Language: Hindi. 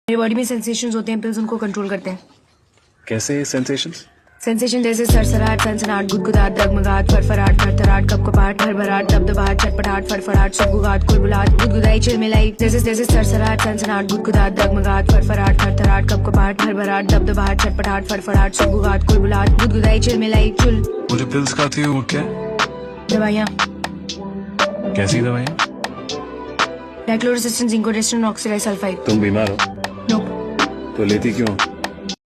मेरी बॉडी में सेंसेशंस होते हैं, पिल्स उनको कंट्रोल करते हैं। कैसे सेंसेशंस? सेंसेशन जैसे सरसराहट, सनसनाहट, गुदगुदाहट, डगमगाहट, फरफराहट, थरथराहट, कपकपाहट, भरभराहट, दबदबाहट, छटपटाहट, फड़फड़ाहट, सुगबुगाहट, कुलबुलाहट, गुदगुदाई, चिलमिलाई। जैसे सरसराहट, सनसनाहट, गुदगुदाहट, डगमगाहट, फरफराहट, थरथराहट, कपकपाहट, भरभराहट, दबदबाहट, छटपटाहट, फड़फड़ाहट, सुगबुगाहट, कुलबुलाहट, गुदगुदाई, चिलमिलाई, चुल। मुझे पिल्स खाती हूँ क्या? दवाइयाँ कैसी दवाइयाँ? डाइक्लोरोसिस्टिन, जिंकोडेस्टिन, ऑक्सीडाइसल्फाइड। तुम बीमार हो नोप। तो लेती क्यों हो?